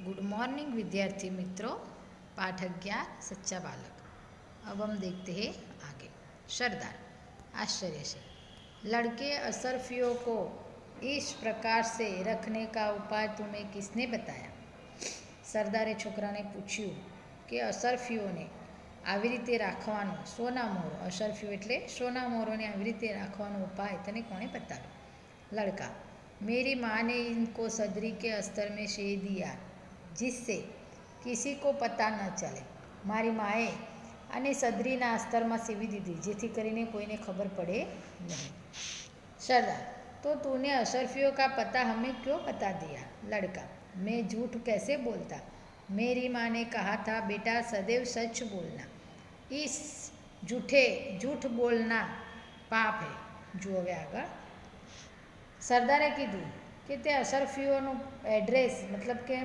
Good morning विद्यार्थी मित्रों। पाठ 11 सच्चा बालक। अब हम देखते हैं आगे। सरदार आश्चर्य से, लड़के अशरफियों को इस प्रकार से रखने का उपाय तुम्हें किसने बताया? સરદારે છોકરાને પૂછ્યું કે અશરફીઓને આવી રીતે રાખવાનો સોના મોરો, અશરફીઓ એટલે સોના મોરોને આવી રીતે રાખવાનો ઉપાય તને કોણે બતાવ્યો? लड़का, मेरी माँ ने इनको सदरी के अस्तर में सी दिया जिससे किसी को पता न चले. મારી માએ આને સદરીના અસ્તરમાં સીવી દીધી જેથી કરીને કોઈને ખબર પડે नहीं. सरदार, तो तूने अशरफियों का पता हमें क्यों बता दिया? लड़का, मैं झूठ कैसे बोलता? मेरी माँ ने कहा था बेटा सदैव सच बोलना. इस झूठ बोलना पाप है. जो હવે આગળ સરદારે કીધું કે તે અશરફીઓનું એડ્રેસ મતલબ કે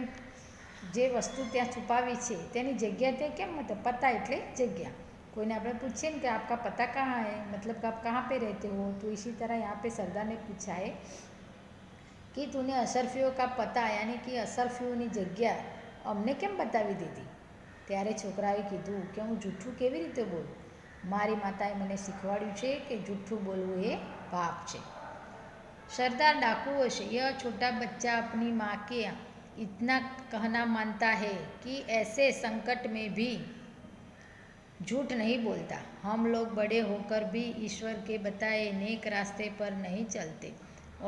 જે વસ્તુ ત્યાં છુપાવી છે તેની જગ્યા તે કેમ मतलब पता એટલે જગ્યા. कोई ने આપણે पूछे ना कि आपका पता कहाँ है, मतलब कि आप कहाँ पे रहते हो, तो इसी तरह यहाँ पे सरदार ने पूछा है कि तूने अशरफियों का पता यानी कि अशरफियोની જગ્યા અમને કેમ બતાવી દીધી? ત્યારે છોકરાએ કીધું કે હું જૂઠું કેવી રીતે બોલું? મારી માતાએ મને શીખવાડ્યું છે કે જૂઠું બોલવું એ પાપ છે. सरदार डाकुओं से, यह छोटा बच्चा अपनी माँ के इतना कहना मानता है कि ऐसे संकट में भी झूठ नहीं बोलता. हम लोग बड़े होकर भी ईश्वर के बताए नेक रास्ते पर नहीं चलते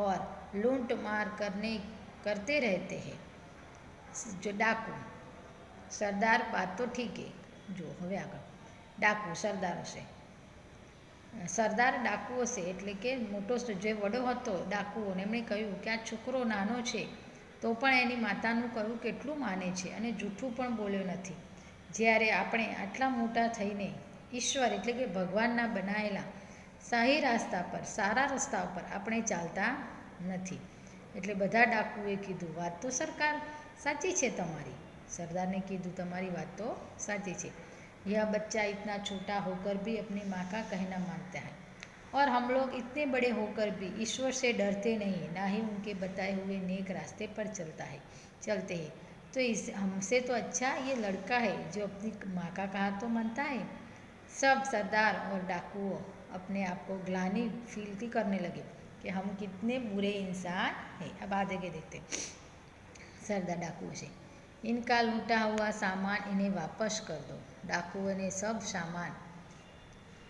और लूट मार करते रहते हैं. जो डाकू सरदार, बात तो ठीक है. जो હવે આગળ डाकू सरदारों से, સરદાર ડાકુઓ છે એટલે કે મોટો જે વડો હતો ડાકુઓને એમણે કહ્યું કે આ છોકરો નાનો છે તો પણ એની માતાનું કહ્યું કેટલું માને છે અને જૂઠું પણ બોલ્યો નથી. જ્યારે આપણે આટલા મોટા થઈને ઈશ્વર એટલે કે ભગવાનના બનાવેલા સહી રસ્તા પર સારા રસ્તા પર આપણે ચાલતા નથી. એટલે બધા ડાકુએ કીધું વાત તો સરકાર સાચી છે તમારી. સરદારને કીધું તમારી વાત તો સાચી છે. यह बच्चा इतना छोटा होकर भी अपनी माँ का कहना मानता है और हम लोग इतने बड़े होकर भी ईश्वर से डरते नहीं, ना ही उनके बताए हुए नेक रास्ते पर चलते हैं. तो इस हमसे तो अच्छा ये लड़का है जो अपनी माँ का कहा तो मानता है. सब सरदार और डाकुओं अपने आप को ग्लानि फील करने लगे कि हम कितने बुरे इंसान हैं. अब आगे देखते. सरदार डाकुओं से, इनका लूटा हुआ सामान इन्हें वापस कर दो. डाकुओं ने सब सामान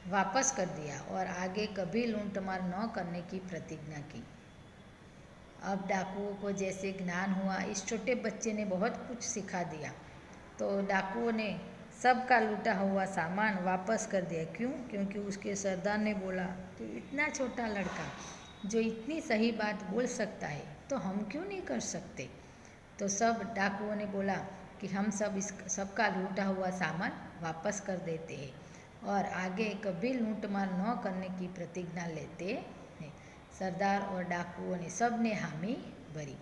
वापस कर दिया और आगे कभी लूटमार न करने की प्रतिज्ञा की. अब डाकुओं को जैसे ज्ञान हुआ, इस छोटे बच्चे ने बहुत कुछ सिखा दिया. तो डाकुओं ने सबका लूटा हुआ सामान वापस कर दिया. क्यों? क्योंकि उसके सरदार ने बोला तो इतना छोटा लड़का जो इतनी सही बात बोल सकता है तो हम क्यों नहीं कर सकते? तो सब डाकुओं ने बोला कि हम सब सबका लूटा हुआ सामान वापस कर देते हैं और आगे कभी लूटमार न करने की प्रतिज्ञा लेते हैं. सरदार और डाकुओं ने सब ने हामी भरी.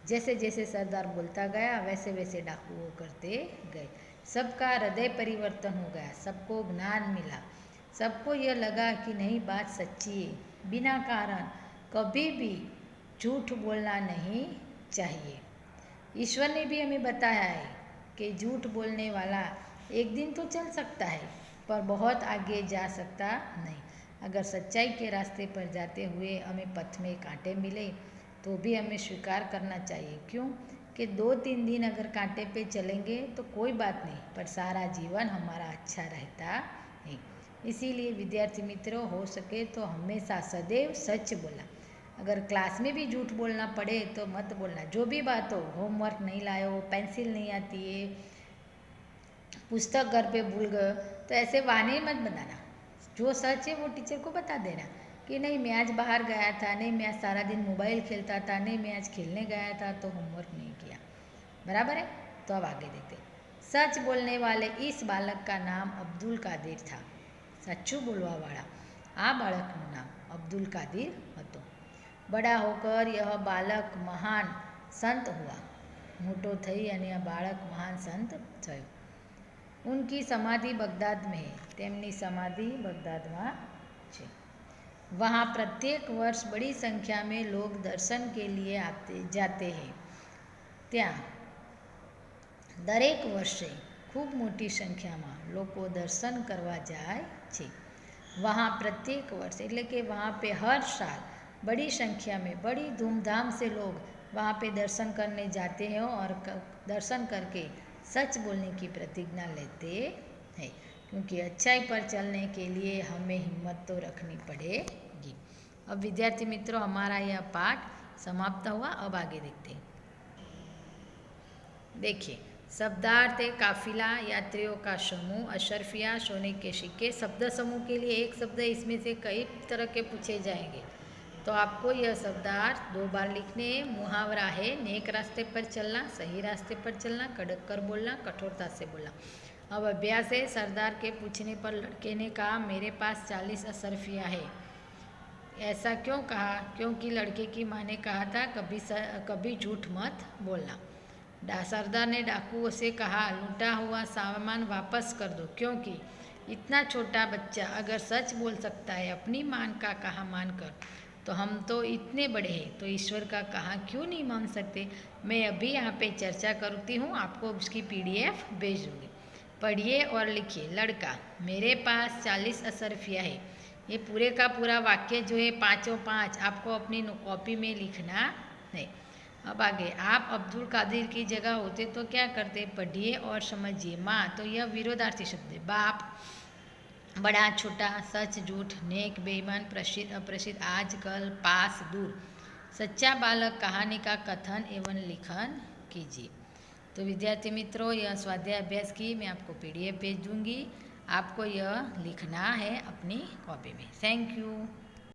जैसे जैसे सरदार बोलता गया वैसे वैसे डाकुओं करते गए. सबका हृदय परिवर्तन हो गया, सबको ज्ञान मिला, सबको यह लगा कि नहीं बात सच्ची है. बिना कारण कभी भी झूठ बोलना नहीं चाहिए. ईश्वर ने भी हमें बताया है कि झूठ बोलने वाला एक दिन तो चल सकता है पर बहुत आगे जा सकता नहीं. अगर सच्चाई के रास्ते पर जाते हुए हमें पथ में कांटे मिले तो भी हमें स्वीकार करना चाहिए. क्यों? कि 2-3 दिन अगर कांटे पे चलेंगे तो कोई बात नहीं, पर सारा जीवन हमारा अच्छा रहता है. इसीलिए विद्यार्थी मित्रों, हो सके तो हमेशा सदैव सच बोला. अगर क्लास में भी झूठ बोलना पड़े तो मत बोलना. जो भी बात हो, होमवर्क नहीं लाए हो, पेंसिल नहीं आती है, पुस्तक घर पे भूल गए, तो ऐसे बहाने मत बनाना. जो सच है वो टीचर को बता देना कि नहीं मैं आज बाहर गया था, नहीं मैं आज सारा दिन मोबाइल खेलता था, नहीं मैं आज खेलने गया था तो होमवर्क नहीं किया. बराबर है? तो अब आगे देखते. सच बोलने वाले इस बालक का नाम अब्दुल कादिर था. સાચું બોલવાવાળા આ બાળકનું નામ અબ્દુલ કાદિર હતું. बड़ा होकर यह बालक महान संत हुआ. मोटो થઈ અને આ બાળક મહાન સંત થયો. उनकी समाधि बगदाद में है. તેમની સમાધિ બગદાદમાં છે. वहाँ प्रत्येक वर्ष बड़ी संख्या में लोग दर्शन के लिए जाते हैं. ત્યાં દરેક વર્ષે ખૂબ મોટી સંખ્યામાં લોકો દર્શન કરવા જાય છે. वहाँ प्रत्येक वर्ष એટલે કે वहाँ पे हर साल बड़ी संख्या में बड़ी धूमधाम से लोग वहाँ पे दर्शन करने जाते हैं और दर्शन करके सच बोलने की प्रतिज्ञा लेते हैं, क्योंकि अच्छाई पर चलने के लिए हमें हिम्मत तो रखनी पड़ेगी. अब विद्यार्थी मित्रों, हमारा यह पाठ समाप्त हुआ. अब आगे देखते हैं. देखिए, शब्दार्थ है काफिला, यात्रियों का समूह, अशरफिया, सोने के सिक्के. शब्द समूह के लिए एक शब्द इसमें से कई तरह के पूछे जाएंगे, तो आपको यह शब्दार्थ 2 बार लिखने हैं. मुहावरा है नेक रास्ते पर चलना, सही रास्ते पर चलना, कड़क कर बोलना, कठोरता से बोलना. अब अभ्यास है. सरदार के पूछने पर लड़के ने कहा, मेरे पास 40 अशरफिया है. ऐसा क्यों कहा? क्योंकि लड़के की माँ ने कहा था कभी झूठ मत बोलना. सरदार ने डाकुओं से कहा, लूटा हुआ सामान वापस कर दो, क्योंकि इतना छोटा बच्चा अगर सच बोल सकता है अपनी माँ का कहा मानकर, तो हम तो इतने बड़े हैं, तो ईश्वर का कहा क्यों नहीं मान सकते. मैं अभी यहाँ पे चर्चा करती हूँ, आपको उसकी PDF भेज दूँगी. पढ़िए और लिखिए. लड़का, मेरे पास 40 अशरफिया है. ये पूरे का पूरा वाक्य जो है 5 आपको अपनी कॉपी में लिखना है. अब आगे, आप अब्दुल कादिर की जगह होते तो क्या करते? पढ़िए और समझिए. माँ, तो यह विरोधार्थी शब्द है. बाप, बड़ा छोटा, सच झूठ, नेक बेईमान, प्रसिद्ध अप्रसिद्ध, आजकल, पास दूर. सच्चा बालक कहानी का कथन एवं लिखन कीजिए. तो विद्यार्थी मित्रों, यह स्वाध्याय अभ्यास की मैं आपको PDF भेज दूँगी. आपको यह लिखना है अपनी कॉपी में. Thank you.